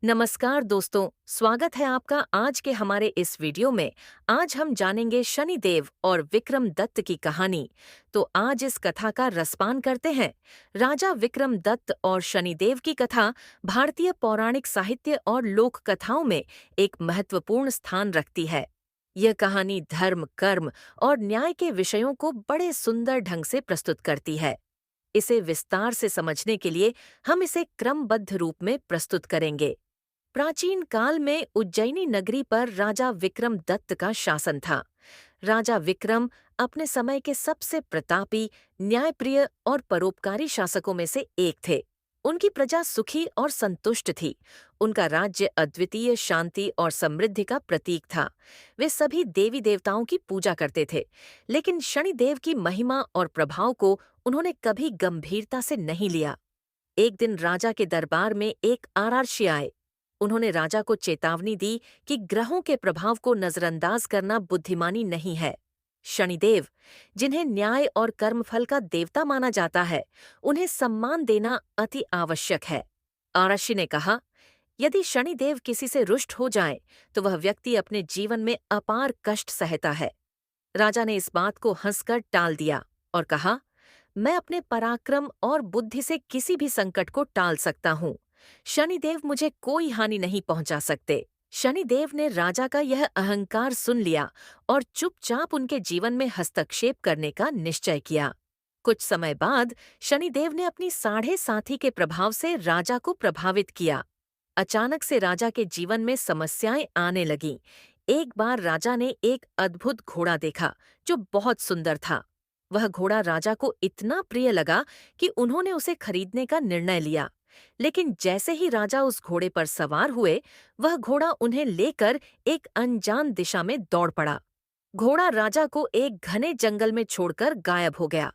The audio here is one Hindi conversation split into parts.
नमस्कार दोस्तों, स्वागत है आपका आज के हमारे इस वीडियो में। आज हम जानेंगे शनिदेव और विक्रम दत्त की कहानी। तो आज इस कथा का रसपान करते हैं। राजा विक्रम दत्त और शनिदेव की कथा भारतीय पौराणिक साहित्य और लोक कथाओं में एक महत्वपूर्ण स्थान रखती है। यह कहानी धर्म, कर्म और न्याय के विषयों को बड़े सुंदर ढंग से प्रस्तुत करती है। इसे विस्तार से समझने के लिए हम इसे क्रमबद्ध रूप में प्रस्तुत करेंगे। प्राचीन काल में उज्जैनी नगरी पर राजा विक्रम दत्त का शासन था। राजा विक्रम अपने समय के सबसे प्रतापी, न्यायप्रिय और परोपकारी शासकों में से एक थे। उनकी प्रजा सुखी और संतुष्ट थी। उनका राज्य अद्वितीय शांति और समृद्धि का प्रतीक था। वे सभी देवी देवताओं की पूजा करते थे, लेकिन शनिदेव की महिमा और प्रभाव को उन्होंने कभी गंभीरता से नहीं लिया। एक दिन राजा के दरबार में एक आरार्शी आए। उन्होंने राजा को चेतावनी दी कि ग्रहों के प्रभाव को नजरअंदाज करना बुद्धिमानी नहीं है। शनिदेव, जिन्हें न्याय और कर्मफल का देवता माना जाता है, उन्हें सम्मान देना अति आवश्यक है। आराशी ने कहा, यदि शनिदेव किसी से रुष्ट हो जाए तो वह व्यक्ति अपने जीवन में अपार कष्ट सहता है। राजा ने इस बात को हंसकर टाल दिया और कहा, मैं अपने पराक्रम और बुद्धि से किसी भी संकट को टाल सकता हूँ। शनिदेव मुझे कोई हानि नहीं पहुंचा सकते। शनिदेव ने राजा का यह अहंकार सुन लिया और चुपचाप उनके जीवन में हस्तक्षेप करने का निश्चय किया। कुछ समय बाद शनिदेव ने अपनी साढ़े साथी के प्रभाव से राजा को प्रभावित किया। अचानक से राजा के जीवन में समस्याएं आने लगीं। एक बार राजा ने एक अद्भुत घोड़ा देखा जो बहुत सुंदर था। वह घोड़ा राजा को इतना प्रिय लगा कि उन्होंने उसे खरीदने का निर्णय लिया। लेकिन जैसे ही राजा उस घोड़े पर सवार हुए, वह घोड़ा उन्हें लेकर एक अनजान दिशा में दौड़ पड़ा। घोड़ा राजा को एक घने जंगल में छोड़कर गायब हो गया।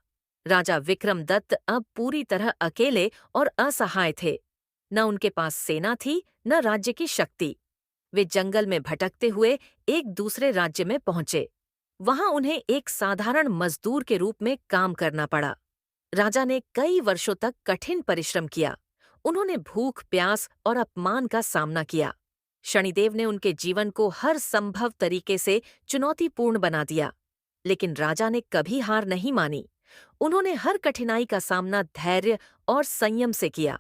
राजा विक्रम दत्त अब पूरी तरह अकेले और असहाय थे। न उनके पास सेना थी, न राज्य की शक्ति। वे जंगल में भटकते हुए एक दूसरे राज्य में पहुंचे। वहां उन्हें एक साधारण मजदूर के रूप में काम करना पड़ा। राजा ने कई वर्षों तक कठिन परिश्रम किया। उन्होंने भूख, प्यास और अपमान का सामना किया। शनिदेव ने उनके जीवन को हर संभव तरीके से चुनौतीपूर्ण बना दिया, लेकिन राजा ने कभी हार नहीं मानी। उन्होंने हर कठिनाई का सामना धैर्य और संयम से किया।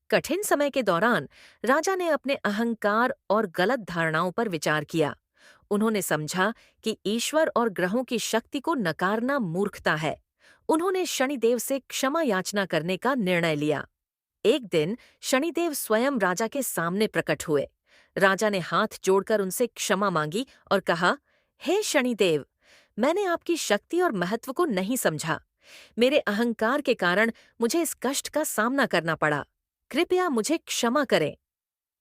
कठिन समय के दौरान राजा ने अपने अहंकार और गलत धारणाओं पर विचार किया। उन्होंने समझा कि ईश्वर और ग्रहों की शक्ति को नकारना मूर्खता है। उन्होंने शनिदेव से क्षमा याचना करने का निर्णय लिया। एक दिन शनिदेव स्वयं राजा के सामने प्रकट हुए। राजा ने हाथ जोड़कर उनसे क्षमा मांगी और कहा, हे शनिदेव, मैंने आपकी शक्ति और महत्व को नहीं समझा। मेरे अहंकार के कारण मुझे इस कष्ट का सामना करना पड़ा। कृपया मुझे क्षमा करें।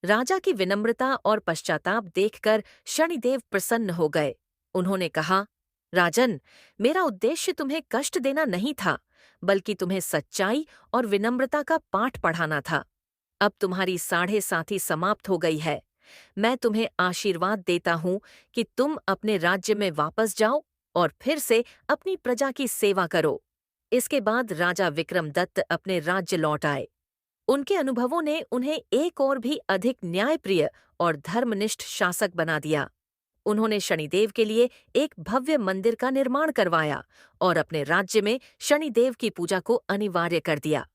राजा की विनम्रता और पश्चाताप देखकर शनिदेव प्रसन्न हो गए। उन्होंने कहा, राजन, मेरा उद्देश्य तुम्हें कष्ट देना नहीं था, बल्कि तुम्हें सच्चाई और विनम्रता का पाठ पढ़ाना था। अब तुम्हारी साढ़े साथी समाप्त हो गई है। मैं तुम्हें आशीर्वाद देता हूँ कि तुम अपने राज्य में वापस जाओ और फिर से अपनी प्रजा की सेवा करो। इसके बाद राजा विक्रमदत्त अपने राज्य लौट आए। उनके अनुभवों ने उन्हें एक और भी अधिक न्यायप्रिय और धर्मनिष्ठ शासक बना दिया। उन्होंने शनिदेव के लिए एक भव्य मंदिर का निर्माण करवाया और अपने राज्य में शनिदेव की पूजा को अनिवार्य कर दिया।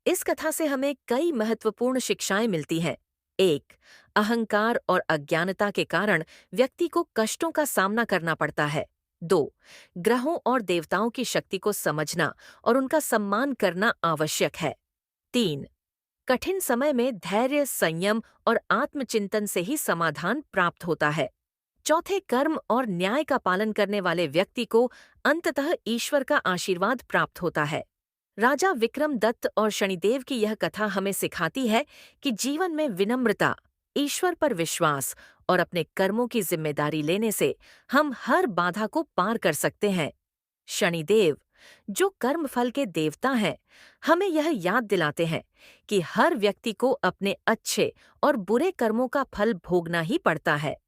इस कथा से हमें कई महत्वपूर्ण शिक्षाएं मिलती हैं। 1. अहंकार और अज्ञानता के कारण व्यक्ति को कष्टों का सामना करना पड़ता है। 2. ग्रहों और देवताओं की शक्ति को समझना और उनका सम्मान करना आवश्यक है। 3. कठिन समय में धैर्य, संयम और आत्मचिंतन से ही समाधान प्राप्त होता है। 4. कर्म और न्याय का पालन करने वाले व्यक्ति को अंततः ईश्वर का आशीर्वाद प्राप्त होता है। राजा विक्रम दत्त और शनिदेव की यह कथा हमें सिखाती है कि जीवन में विनम्रता, ईश्वर पर विश्वास और अपने कर्मों की जिम्मेदारी लेने से हम हर बाधा को पार कर सकते हैं। शनिदेव, जो कर्मफल के देवता हैं, हमें यह याद दिलाते हैं कि हर व्यक्ति को अपने अच्छे और बुरे कर्मों का फल भोगना ही पड़ता है।